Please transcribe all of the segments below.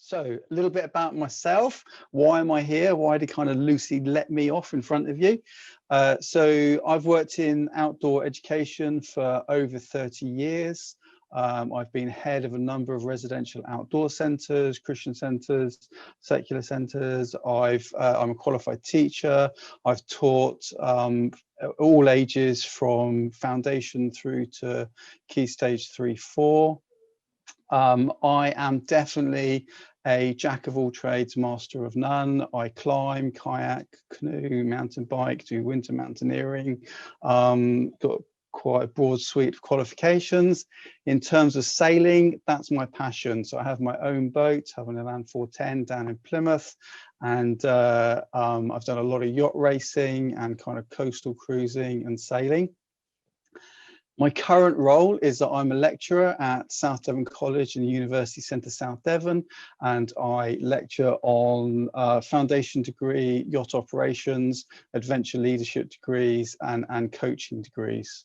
So a little bit about myself. Why am I here? Why did kind of Lucy let me off in front of you? So I've worked in outdoor education for over 30 years. I've been head of a number of residential outdoor centres, Christian centres, secular centres. I'm a qualified teacher. I've taught all ages from foundation through to Key Stage 3, 4. I am definitely a jack of all trades, master of none. I climb, kayak, canoe, mountain bike, do winter mountaineering. Got quite a broad suite of qualifications. In terms of sailing, that's my passion. So I have my own boat, having a Land 410 down in Plymouth, and I've done a lot of yacht racing and kind of coastal cruising and sailing. My current role is that I'm a lecturer at South Devon College and University Centre South Devon, and I lecture on foundation degree, yacht operations, adventure leadership degrees, and coaching degrees.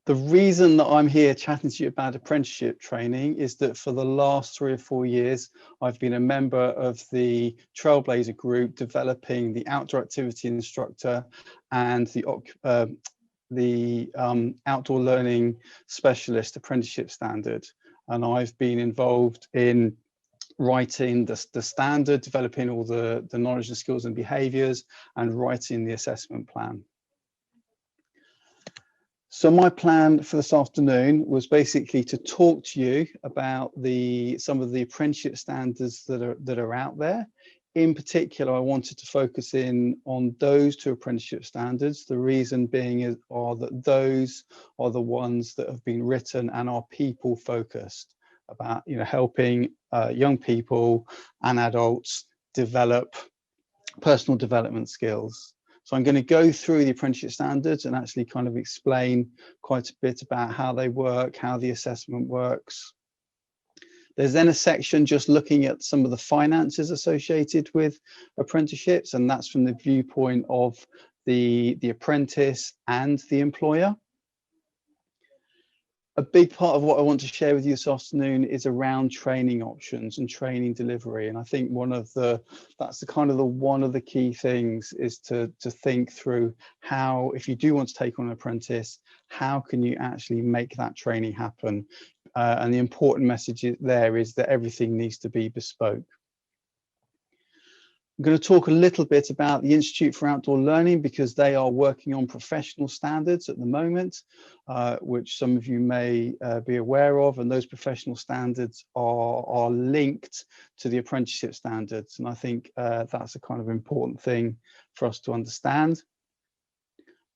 The reason that I'm here chatting to you about apprenticeship training is that for the last 3 or 4 years, I've been a member of the Trailblazer group developing the outdoor activity instructor and the outdoor learning specialist apprenticeship standard. And I've been involved in writing the standard, developing all the knowledge and skills and behaviours, and writing the assessment plan. So my plan for this afternoon was basically to talk to you about some of the apprenticeship standards that are out there. In particular, I wanted to focus in on those 2 apprenticeship standards. The reason being that those are the ones that have been written and are people focused, about helping young people and adults develop personal development skills. So I'm going to go through the apprenticeship standards and actually kind of explain quite a bit about how they work, how the assessment works. There's then a section just looking at some of the finances associated with apprenticeships, and that's from the viewpoint of the apprentice and the employer. A big part of what I want to share with you this afternoon is around training options and training delivery. And I think one of the key things is to think through how, if you do want to take on an apprentice, how can you actually make that training happen? And the important message there is that everything needs to be bespoke. I'm going to talk a little bit about the Institute for Outdoor Learning, because they are working on professional standards at the moment, which some of you may be aware of, and those professional standards are linked to the apprenticeship standards. And I think that's a kind of important thing for us to understand.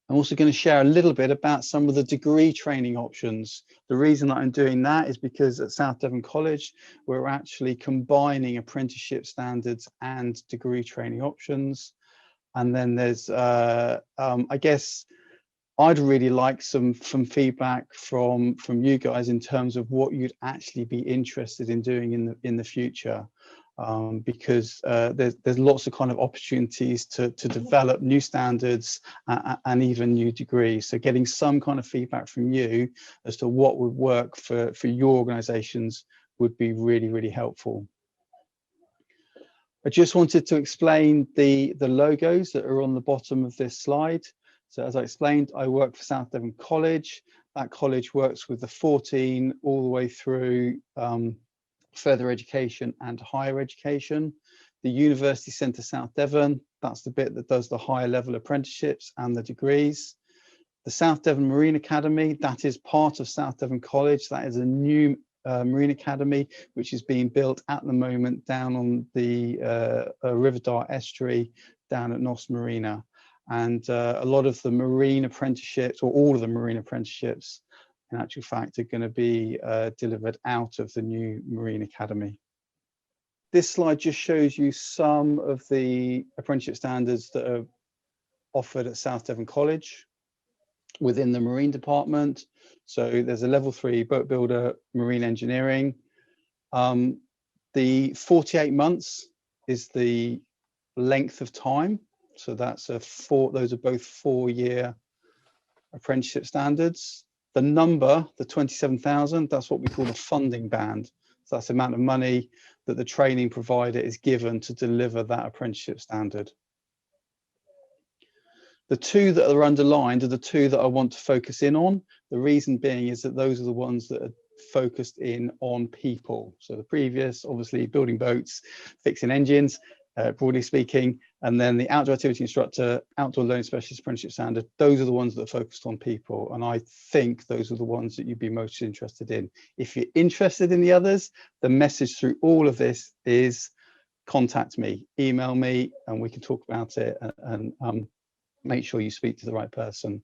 I'm also going to share a little bit about some of the degree training options. The reason that I'm doing that is because at South Devon College, we're actually combining apprenticeship standards and degree training options. And then there's, I guess, I'd really like some feedback from you guys in terms of what you'd actually be interested in doing in the future. Because there's lots of kind of opportunities to develop new standards and even new degrees. So getting some kind of feedback from you as to what would work for your organizations would be really, really helpful. I just wanted to explain the logos that are on the bottom of this slide. So as I explained, I work for South Devon College. That college works with the 14 all the way through further education and higher education. The University Centre South Devon, that's the bit that does the higher level apprenticeships and the degrees. The South Devon Marine Academy, that is part of South Devon College. That is a new Marine Academy, which is being built at the moment down on the River Dart estuary down at Nos Marina. And a lot of the marine apprenticeships, or all of the marine apprenticeships, in actual fact, are going to be delivered out of the new Marine Academy. This slide just shows you some of the apprenticeship standards that are offered at South Devon College within the Marine Department. So there's a level 3 boat builder, marine engineering. The 48 months is the length of time. So that's those are both 4-year apprenticeship standards. The number, the 27,000, that's what we call the funding band. So that's the amount of money that the training provider is given to deliver that apprenticeship standard. The two that are underlined are the two that I want to focus in on. The reason being is that those are the ones that are focused in on people. So the previous, obviously, building boats, fixing engines, broadly speaking, and then the outdoor activity instructor, outdoor learning specialist apprenticeship standard, those are the ones that are focused on people. And I think those are the ones that you'd be most interested in. If you're interested in the others, the message through all of this is contact me, email me, and we can talk about it and make sure you speak to the right person.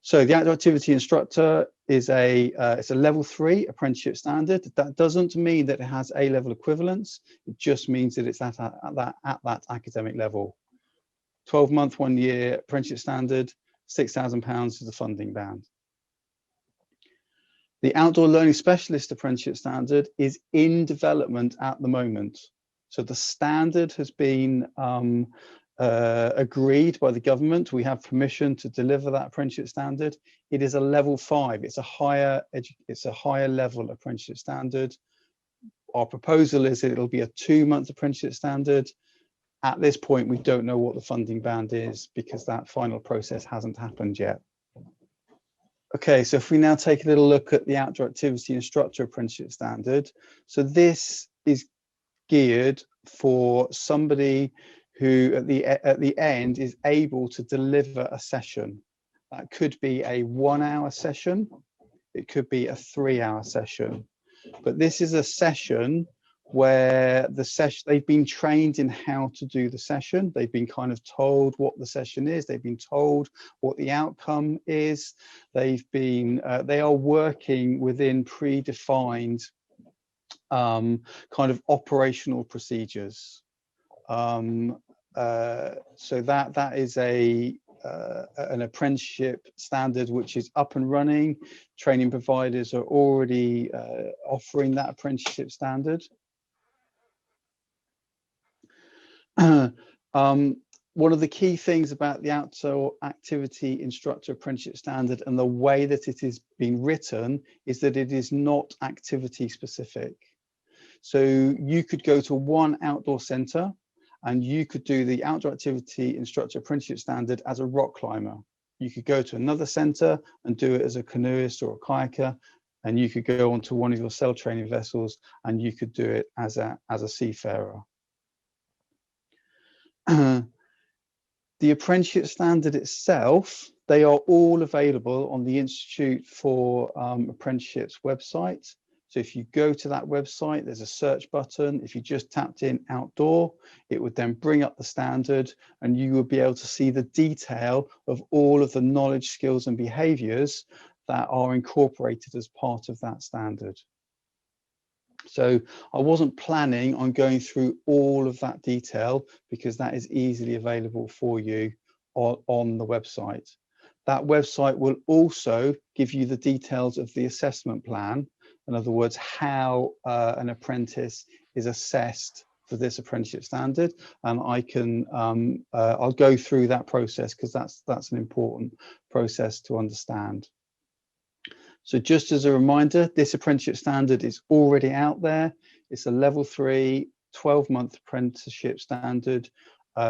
So the outdoor activity instructor is it's a level 3 apprenticeship standard. That doesn't mean that it has A-level equivalence. It just means that it's at that academic level. 12-month, 1-year apprenticeship standard, £6,000 is the funding band. The outdoor learning specialist apprenticeship standard is in development at the moment. So the standard has been agreed by the government. We have permission to deliver that apprenticeship standard. It is a level 5. It's a higher level apprenticeship standard. Our proposal is that it'll be a 2-month apprenticeship standard. At this point, we don't know what the funding band is because that final process hasn't happened yet. Okay, so if we now take a little look at the outdoor activity instructor apprenticeship standard. So this is geared for somebody who at the end is able to deliver a session. That could be a 1-hour session, it could be a 3-hour session, but this is a session where they've been trained in how to do the session. They've been kind of told what the session is. They've been told what the outcome is. They are working within predefined kind of operational procedures. So that is an apprenticeship standard which is up and running. Training providers are already offering that apprenticeship standard. One of the key things about the outdoor activity instructor apprenticeship standard and the way that it is being written is that it is not activity specific. So you could go to one outdoor centre and you could do the outdoor activity instructor apprenticeship standard as a rock climber. You could go to another centre and do it as a canoeist or a kayaker, and you could go onto one of your sail training vessels and you could do it as a seafarer. The apprenticeship standard itself, they are all available on the Institute for Apprenticeships website. So if you go to that website, there's a search button. If you just tapped in outdoor, it would then bring up the standard and you would be able to see the detail of all of the knowledge, skills and behaviours that are incorporated as part of that standard. So I wasn't planning on going through all of that detail because that is easily available for you on the website. That website will also give you the details of the assessment plan. In other words, how an apprentice is assessed for this apprenticeship standard. And I'll go through that process because that's an important process to understand. So just as a reminder, this apprenticeship standard is already out there. It's a level 3, 12-month apprenticeship standard.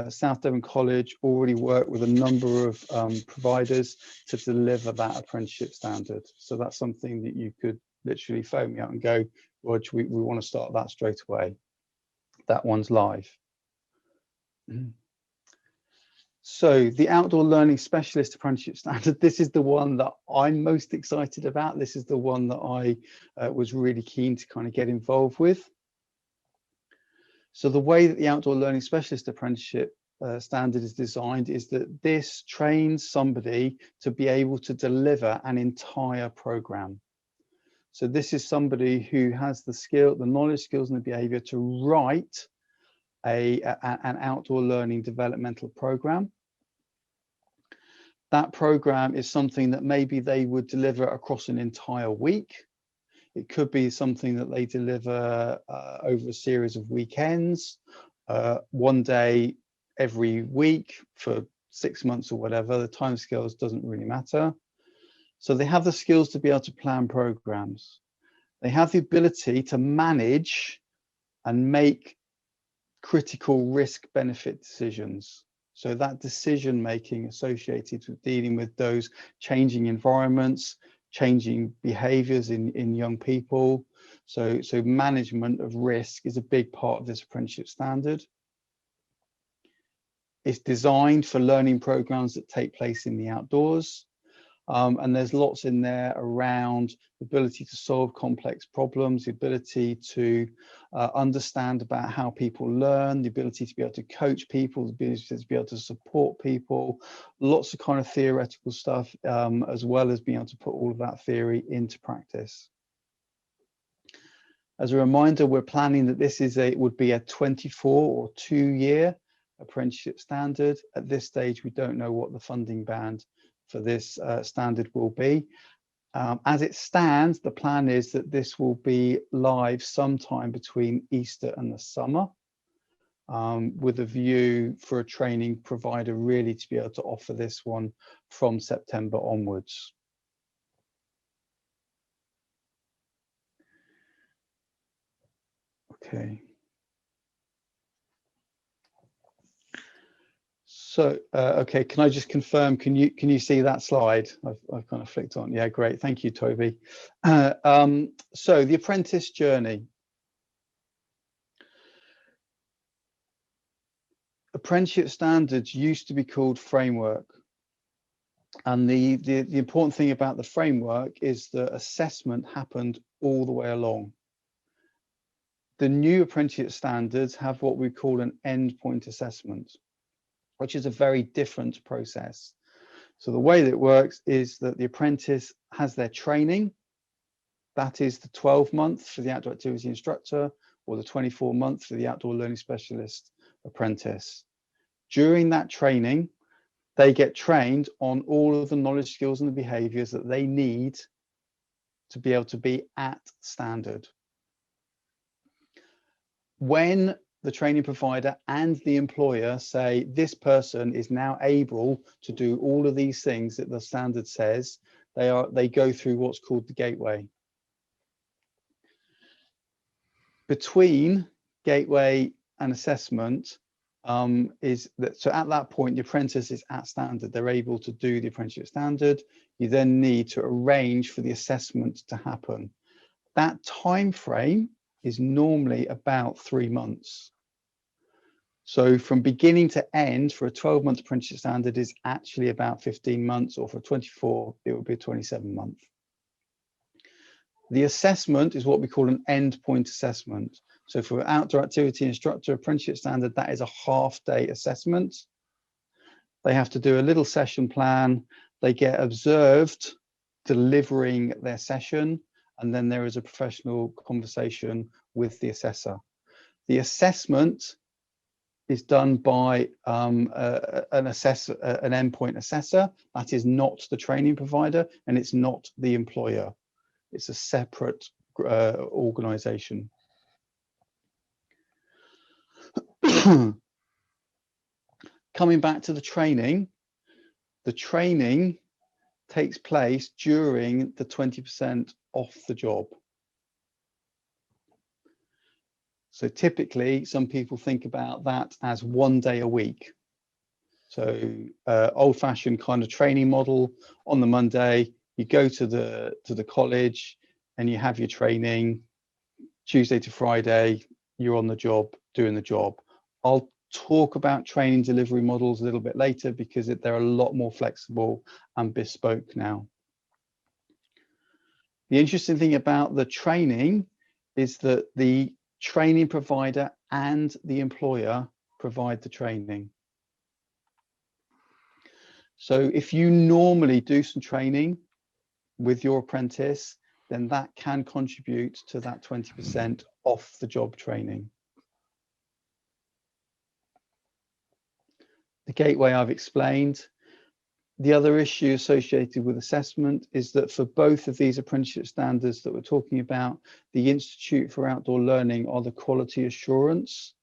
South Devon College already worked with a number of providers to deliver that apprenticeship standard. So that's something that you could literally phone me up and go, Roger, we want to start that straight away. That one's live. So the outdoor learning specialist apprenticeship standard, this is the one that I'm most excited about. This is the one that I was really keen to kind of get involved with. So the way that the outdoor learning specialist apprenticeship standard is designed is that this trains somebody to be able to deliver an entire program. So this is somebody who has the skill, the knowledge, skills and the behavior to write an outdoor learning developmental program. That program is something that maybe they would deliver across an entire week. It could be something that they deliver over a series of weekends, one day every week for 6 months or whatever. The timescales doesn't really matter. So they have the skills to be able to plan programs. They have the ability to manage and make critical risk benefit decisions. So that decision making associated with dealing with those changing environments, changing behaviors in young people. So management of risk is a big part of this apprenticeship standard. It's designed for learning programs that take place in the outdoors. And there's lots in there around the ability to solve complex problems, the ability to understand about how people learn, the ability to be able to coach people, the ability to be able to support people, lots of kind of theoretical stuff, as well as being able to put all of that theory into practice. As a reminder, we're planning that this would be a 24 or 2-year apprenticeship standard. At this stage, we don't know what the funding band for this standard will be. As it stands, the plan is that this will be live sometime between Easter and the summer, with a view for a training provider really to be able to offer this one from September onwards. Okay. So, okay, can I just confirm, can you see that slide? I've kind of flicked on. Yeah, great. Thank you, Toby. So the Apprentice Journey. Apprenticeship Standards used to be called Framework. And the important thing about the framework is that assessment happened all the way along. The new Apprenticeship Standards have what we call an endpoint assessment, which is a very different process. So the way that it works is that the apprentice has their training. That is the 12-month for the outdoor activity instructor or the 24-month for the outdoor learning specialist apprentice. During that training, they get trained on all of the knowledge, skills, and the behaviors that they need to be able to be at standard. When the training provider and the employer say this person is now able to do all of these things that the standard says, they go through what's called the gateway. Between gateway and assessment is that, so at that point the apprentice is at standard, they're able to do the apprenticeship standard. You then need to arrange for the assessment to happen. That time frame is normally about 3 months. So from beginning to end for a 12-month apprenticeship standard is actually about 15 months, or for 24 it would be a 27-month. The assessment is what we call an endpoint assessment. So for outdoor activity instructor apprenticeship standard, that is a half-day assessment. They have to do a little session plan. They get observed delivering their session, and then there is a professional conversation with the assessor. The assessment is done by an endpoint assessor. That is not the training provider, and it's not the employer. It's a separate organization. Coming back to the training takes place during the 20% off the job. So typically, some people think about that as 1 day a week. So old-fashioned kind of training model. On the Monday, you go to the college and you have your training. Tuesday to Friday, you're on the job doing the job. I'll talk about training delivery models a little bit later because they're a lot more flexible and bespoke now. The interesting thing about the training is that the training provider and the employer provide the training. So if you normally do some training with your apprentice, then that can contribute to that 20% off the job training. The gateway I've explained. The other issue associated with assessment is that for both of these apprenticeship standards that we're talking about, the Institute for Outdoor Learning are the quality assurance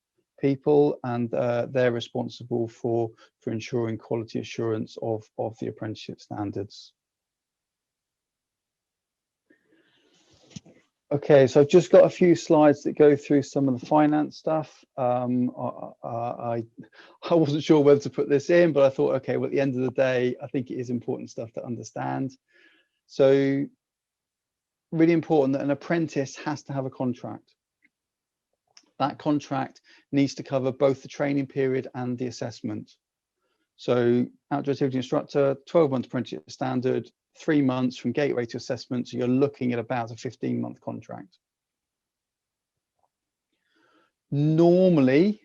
people, and they're responsible for ensuring quality assurance of the apprenticeship standards. Okay, so I've just got a few slides that go through some of the finance stuff. I wasn't sure whether to put this in, but I thought, okay, well, at the end of the day, I think it is important stuff to understand. So really important that an apprentice has to have a contract. That contract needs to cover both the training period and the assessment. So outdoor activity instructor, 12-month apprenticeship standard, 3 months from gateway to assessment. So you're looking at about a 15-month contract. Normally,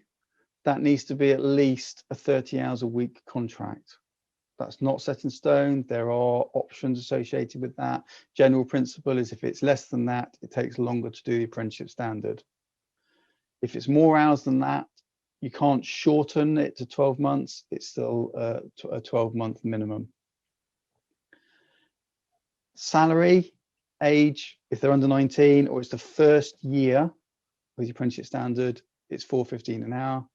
that needs to be at least a 30 hours a week contract. That's not set in stone. There are options associated with that. General principle is if it's less than that, it takes longer to do the apprenticeship standard. If it's more hours than that, you can't shorten it to 12 months. It's still a 12-month minimum. Salary, age, if they're under 19 or it's the first year with the apprenticeship standard, it's $4.15 an hour.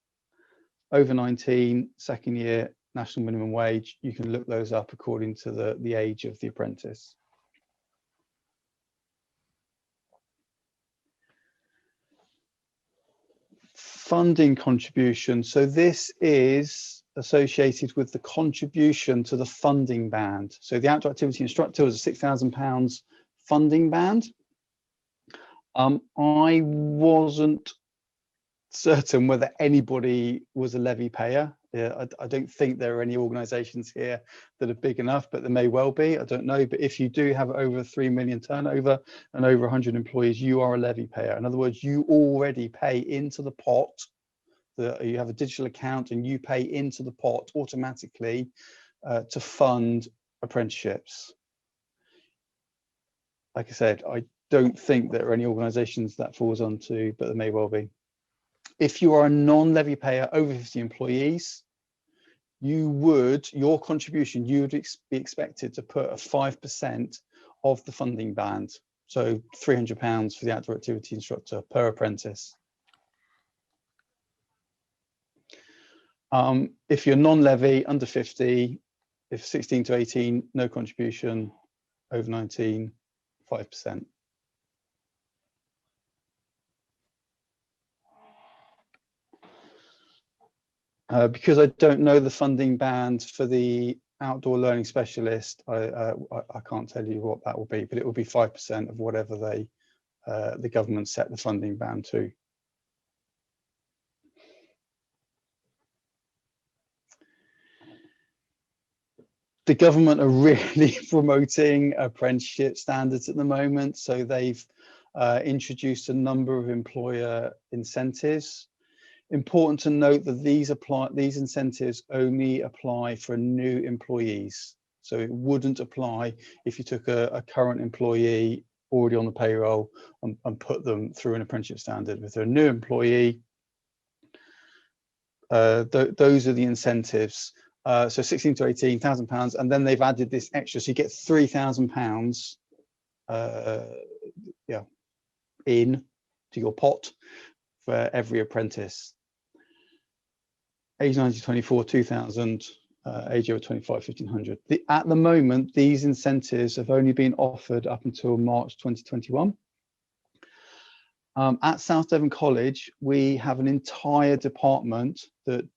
Over 19, second year, national minimum wage. You can look those up according to the age of the apprentice. Funding contribution. So this is associated with the contribution to the funding band. So the outdoor activity instructor was a £6,000 funding band. I wasn't certain whether anybody was a levy payer. I don't think there are any organisations here that are big enough, but there may well be. I don't know. But if you do have over 3 million turnover and over 100 employees, you are a levy payer. In other words, you already pay into the pot. You have a digital account and you pay into the pot automatically to fund apprenticeships. Like I said, I don't think there are any organisations that falls onto, but there may well be. If you are a non-levy payer over 50 employees, your contribution, you would be expected to put a 5% of the funding band. So £300 for the outdoor activity instructor per apprentice. If you're non-levy, under 50, if 16 to 18, no contribution, over 19, 5%. Because I don't know the funding band for the outdoor learning specialist, I can't tell you what that will be, but it will be 5% of whatever the government set the funding band to. The government are really promoting apprenticeship standards at the moment. So they've introduced a number of employer incentives. Important to note that these incentives only apply for new employees. So it wouldn't apply if you took a current employee already on the payroll and put them through an apprenticeship standard. If they're a new employee, those are the incentives. So 16 to 18,000 pounds, and then they've added this extra, so you get £3,000 in to your pot for every apprentice. Age 90 to 24, 2,000, age over 25, 1,500. At the moment, these incentives have only been offered up until March 2021. At South Devon College, we have an entire department that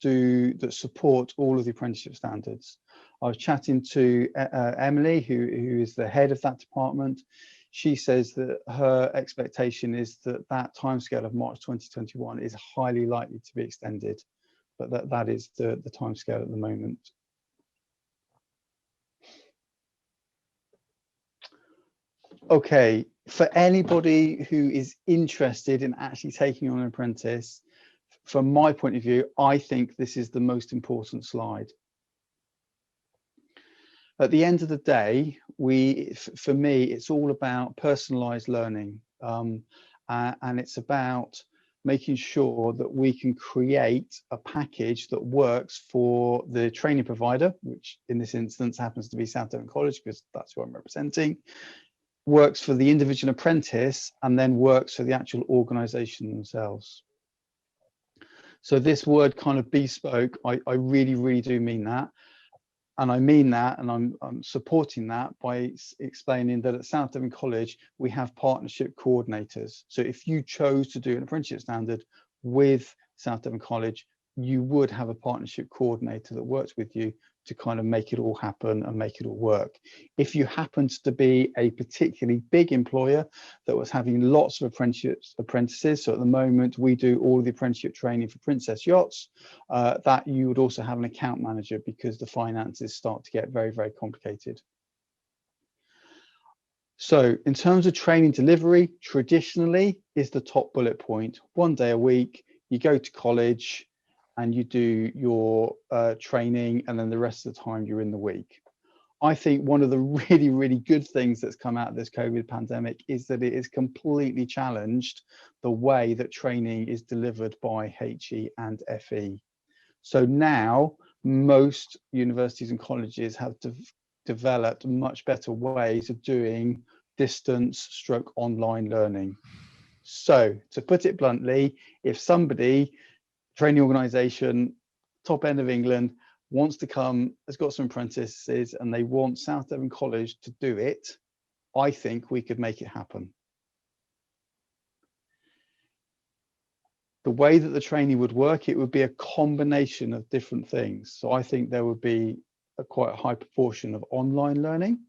support all of the apprenticeship standards. I was chatting to Emily, who is the head of that department. She says that her expectation is that timescale of March 2021 is highly likely to be extended, but that is the timescale at the moment. Okay, for anybody who is interested in actually taking on an apprentice, from my point of view, I think this is the most important slide. At the end of the day, for me, it's all about personalized learning, and it's about making sure that we can create a package that works for the training provider, which in this instance happens to be South Devon College because that's who I'm representing, works for the individual apprentice, and then works for the actual organization themselves. So this word kind of bespoke, I really, really do mean that. And I mean that, and I'm supporting that by explaining that at South Devon College, we have partnership coordinators. So if you chose to do an apprenticeship standard with South Devon College, you would have a partnership coordinator that works with you to kind of make it all happen and make it all work. If you happened to be a particularly big employer that was having lots of apprentices, so at the moment we do all of the apprenticeship training for Princess Yachts, that you would also have an account manager, because the finances start to get very, very complicated. So in terms of training delivery, traditionally is the top bullet point. 1 day a week, you go to college and you do your training, and then the rest of the time you're in the week. I think one of the really, really good things that's come out of this COVID pandemic is that it has completely challenged the way that training is delivered by HE and FE. So now most universities and colleges have developed much better ways of doing distance/online learning. So to put it bluntly, if somebody, training organisation, top end of England, wants to come, has got some apprentices and they want South Devon College to do it, I think we could make it happen. The way that the training would work, it would be a combination of different things. So I think there would be quite a high proportion of online learning.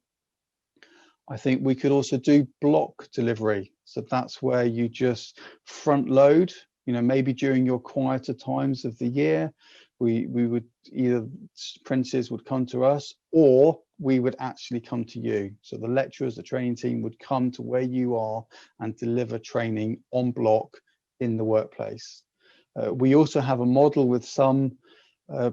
I think we could also do block delivery. So that's where you just front load, you know, maybe during your quieter times of the year, we would either apprentices would come to us, or we would actually come to you. So the lecturers, the training team would come to where you are and deliver training on block in the workplace. We also have a model with some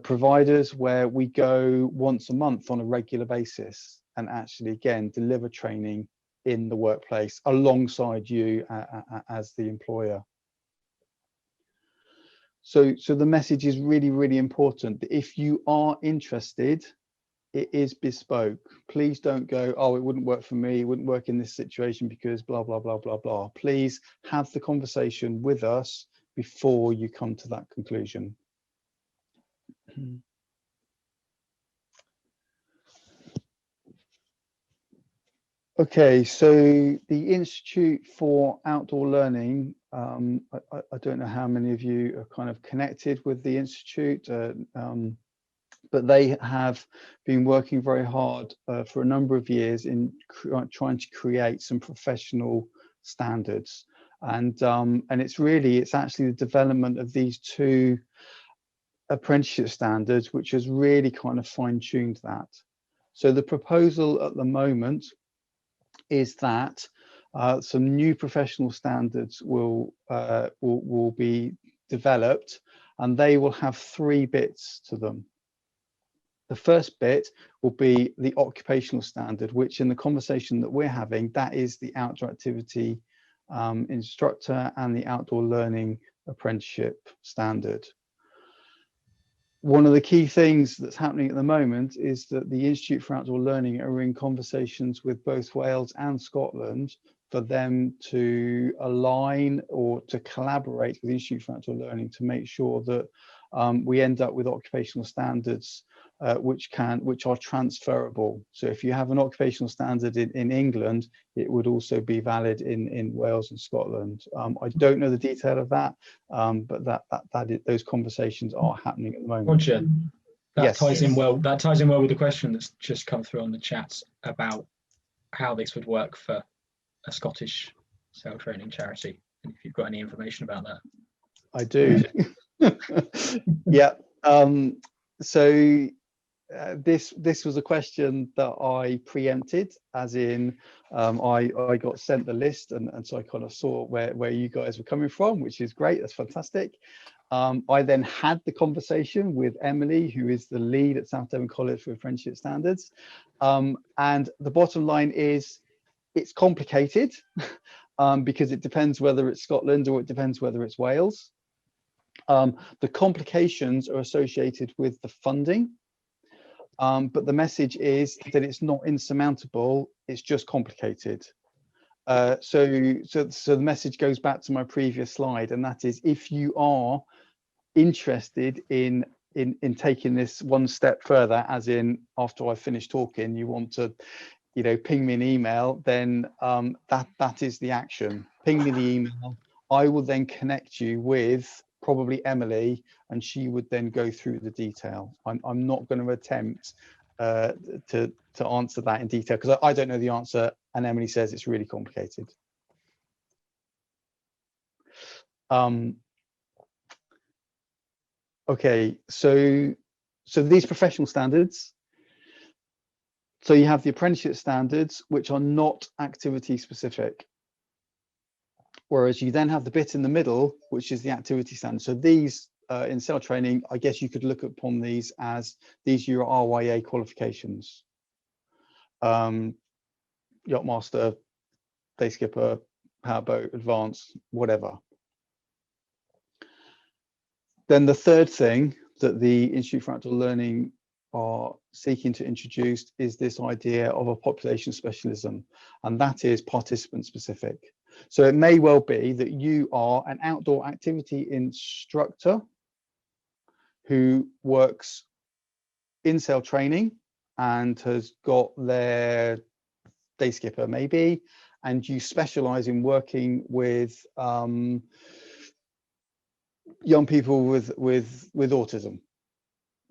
providers where we go once a month on a regular basis and actually, again, deliver training in the workplace alongside you as the employer. So the message is really, really important. If you are interested, it is bespoke. Please don't go, oh, it wouldn't work for me, it wouldn't work in this situation because blah, blah, blah, blah, blah. Please have the conversation with us before you come to that conclusion. Okay, so the Institute for Outdoor Learning, I don't know how many of you are kind of connected with the Institute, but they have been working very hard for a number of years in trying to create some professional standards. And it's actually the development of these two apprenticeship standards which has really kind of fine-tuned that. So the proposal at the moment is that some new professional standards will be developed, and they will have 3 bits to them. The first bit will be the occupational standard, which in the conversation that we're having, that is the outdoor activity instructor and the outdoor learning apprenticeship standard. One of the key things that's happening at the moment is that the Institute for Outdoor Learning are in conversations with both Wales and Scotland for them to align or to collaborate with the Institute for Outdoor Learning to make sure that we end up with occupational standards which are transferable. So if you have an occupational standard in England, it would also be valid in Wales and Scotland. I don't know the detail of that, but those conversations are happening at the moment. Roger, that yes. ties in well. That ties in well with the question that's just come through on the chat about how this would work for a Scottish sail training charity. And if you've got any information about that, I do. Yeah. So this was a question that I preempted, as in I got sent the list, and so I kind of saw where you guys were coming from, which is great. That's fantastic. I then had the conversation with Emily, who is the lead at South Devon College for Apprenticeship Standards, and the bottom line is it's complicated because it depends whether it's Scotland or it depends whether it's Wales. The complications are associated with the funding, but the message is that it's not insurmountable, it's just complicated. So the message goes back to my previous slide, and that is, if you are interested in in taking this one step further, as in after I finish talking, you want to, you know, ping me an email, then that is the action. Ping me the email. I will then connect you with probably Emily, and she would then go through the detail. I'm not going to attempt to answer that in detail because I don't know the answer, and Emily says it's really complicated. Okay, so these professional standards. So you have the apprenticeship standards, which are not activity specific. Whereas you then have the bit in the middle, which is the activity standard. So these in sail training, I guess you could look upon these as these are your RYA qualifications. Yachtmaster, day skipper, powerboat, advanced, whatever. Then the third thing that the Institute for Outdoor Learning are seeking to introduce is this idea of a population specialism, and that is participant specific. So it may well be that you are an outdoor activity instructor who works in sail training and has got their day skipper maybe, and you specialize in working with young people with autism,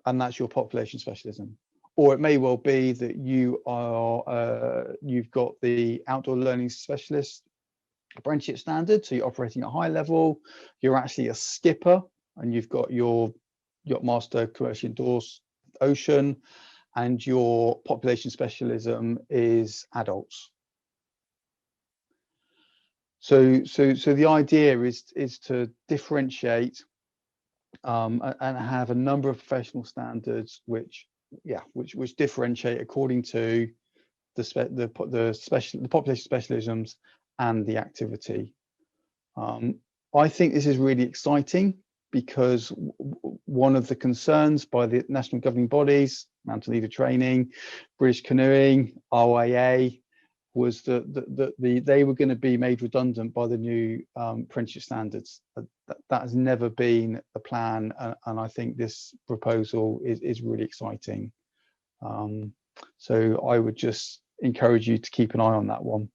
and that's your population specialism. Or it may well be that you are you've got the outdoor learning specialist apprenticeship standard, so you're operating at a high level, you're actually a skipper, and you've got your Yachtmaster commercially endorsed ocean, and your population specialism is adults. So the idea is to differentiate and have a number of professional standards which differentiate according to the population specialisms and the activity. I think this is really exciting because one of the concerns by the national governing bodies, Mountain Leader Training, British Canoeing, RYA, was that they were going to be made redundant by the new apprenticeship standards. That has never been a plan, and I think this proposal is really exciting. So I would just encourage you to keep an eye on that one.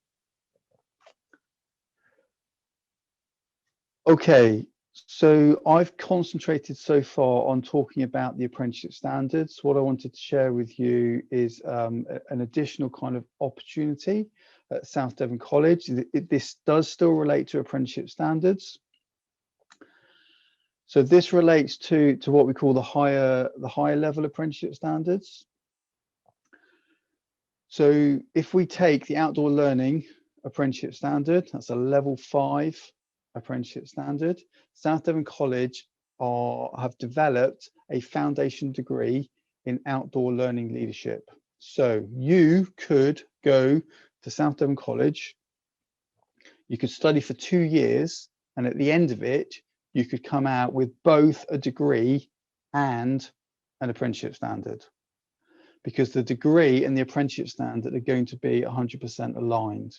Okay, so I've concentrated so far on talking about the apprenticeship standards. What I wanted to share with you is an additional kind of opportunity at South Devon College. This does still relate to apprenticeship standards. So this relates to what we call the higher level apprenticeship standards. So if we take the outdoor learning apprenticeship standard, that's a level 5 apprenticeship standard. South Devon College have developed a foundation degree in outdoor learning leadership. So you could go to South Devon College, you could study for 2 years, and at the end of it, you could come out with both a degree and an apprenticeship standard, because the degree and the apprenticeship standard are going to be 100% aligned.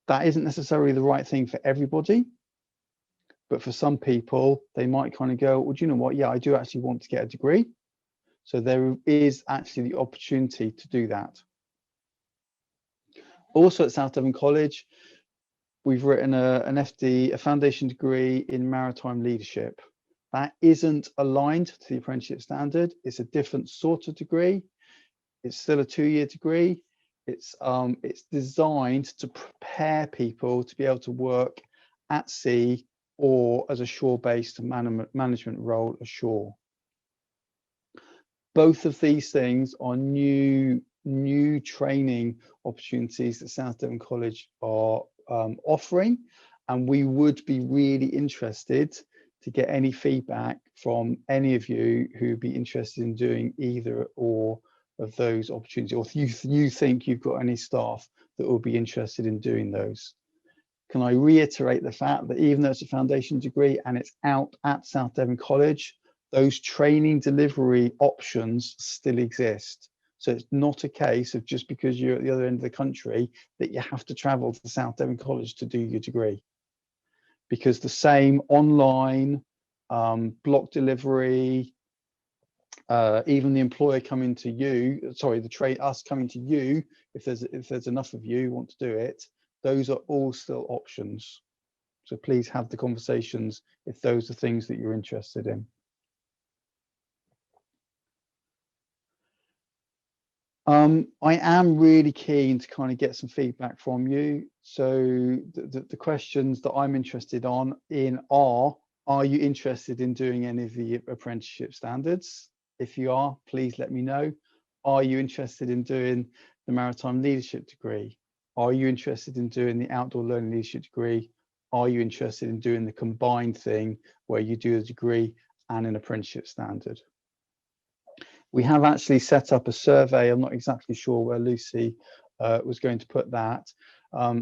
That isn't necessarily the right thing for everybody, but for some people, they might kind of go, well, do you know what? Yeah, I do actually want to get a degree. So there is actually the opportunity to do that. Also at South Devon College, we've written an FD, a foundation degree in maritime leadership. That isn't aligned to the apprenticeship standard. It's a different sort of degree. It's still a 2-year degree. It's designed to prepare people to be able to work at sea or as a shore-based management role ashore. Both of these things are new training opportunities that South Devon College are offering, and we would be really interested to get any feedback from any of you who'd be interested in doing either or of those opportunities, or if you think you've got any staff that will be interested in doing those. Can I reiterate the fact that even though it's a foundation degree and it's out at South Devon College, those training delivery options still exist. So it's not a case of just because you're at the other end of the country that you have to travel to South Devon College to do your degree, because the same online block delivery, even the employer coming to you, sorry, us coming to you, if there's enough of you who want to do it, those are all still options. So please have the conversations if those are things that you're interested in. I am really keen to kind of get some feedback from you. So the questions that I'm interested in are you interested in doing any of the apprenticeship standards? If you are, please let me know. Are you interested in doing the maritime leadership degree? Are you interested in doing the outdoor learning leadership degree? Are you interested in doing the combined thing where you do a degree and an apprenticeship standard? We have actually set up a survey. I'm not exactly sure where Lucy was going to put that.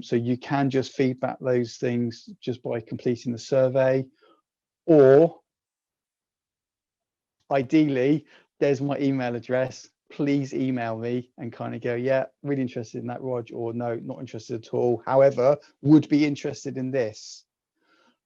So you can just feedback those things just by completing the survey, or ideally, there's my email address. Please email me and kind of go, yeah, really interested in that, Rog, or no, not interested at all. However, would be interested in this.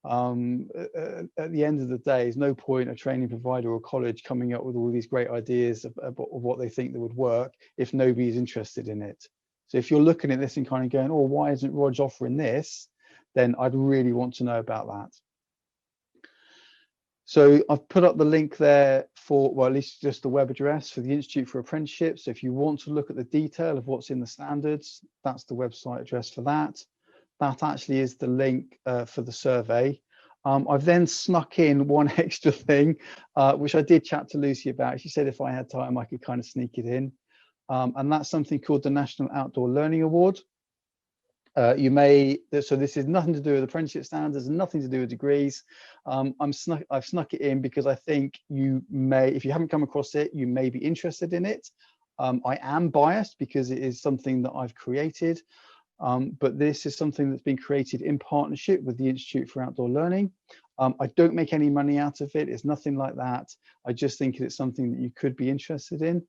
At the end of the day, there's no point a training provider or college coming up with all these great ideas of what they think that would work if nobody's interested in it. So if you're looking at this and kind of going, oh, why isn't Rog offering this? Then I'd really want to know about that. So I've put up the link there for, well, at least just the web address for the Institute for Apprenticeships. So if you want to look at the detail of what's in the standards, that's the website address for that. That actually is the link for the survey. I've then snuck in one extra thing, which I did chat to Lucy about. She said if I had time, I could kind of sneak it in. And that's something called the National Outdoor Learning Award. So this is nothing to do with apprenticeship standards, nothing to do with degrees. I've snuck it in because I think you may, if you haven't come across it, you may be interested in it. I am biased because it is something that I've created. But this is something that's been created in partnership with the Institute for Outdoor Learning. I don't make any money out of it. It's nothing like that. I just think it's something that you could be interested in.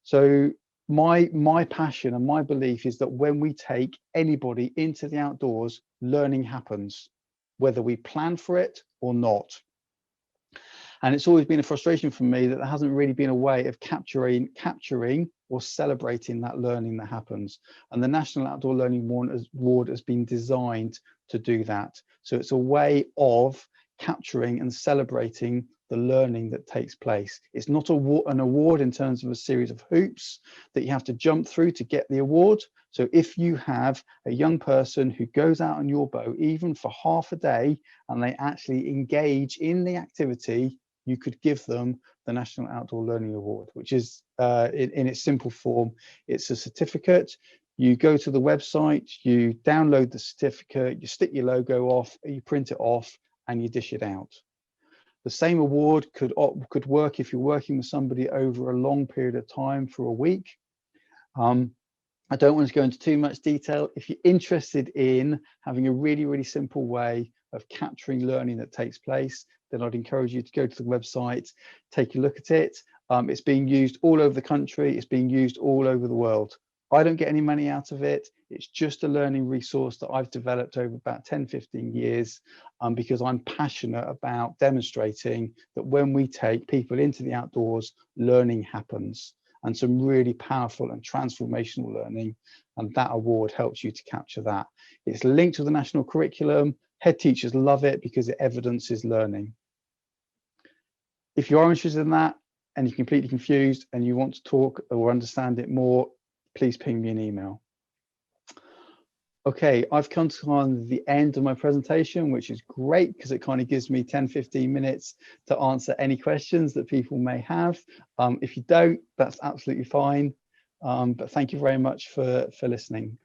So my passion and my belief is that when we take anybody into the outdoors, learning happens, whether we plan for it or not. And it's always been a frustration for me that there hasn't really been a way of capturing or celebrating that learning that happens. And the National Outdoor Learning Award has been designed to do that. So it's a way of capturing and celebrating the learning that takes place. It's not an award in terms of a series of hoops that you have to jump through to get the award. So if you have a young person who goes out on your boat, even for half a day, and they actually engage in the activity, you could give them the National Outdoor Learning Award, which is in its simple form, it's a certificate. You go to the website, you download the certificate, you stick your logo off, you print it off, and you dish it out. The same award could work if you're working with somebody over a long period of time for a week. I don't want to go into too much detail. If you're interested in having a really, really simple way of capturing learning that takes place, then I'd encourage you to go to the website, take a look at it. It's being used all over the country. It's being used all over the world. I don't get any money out of it. It's just a learning resource that I've developed over about 10, 15 years because I'm passionate about demonstrating that when we take people into the outdoors, learning happens, and some really powerful and transformational learning. And that award helps you to capture that. It's linked to the national curriculum. Head teachers love it because it evidences learning. If you are interested in that and you're completely confused and you want to talk or understand it more, please ping me an email. Okay, I've come to the end of my presentation, which is great because it kind of gives me 10, 15 minutes to answer any questions that people may have. If you don't, that's absolutely fine. But thank you very much for listening.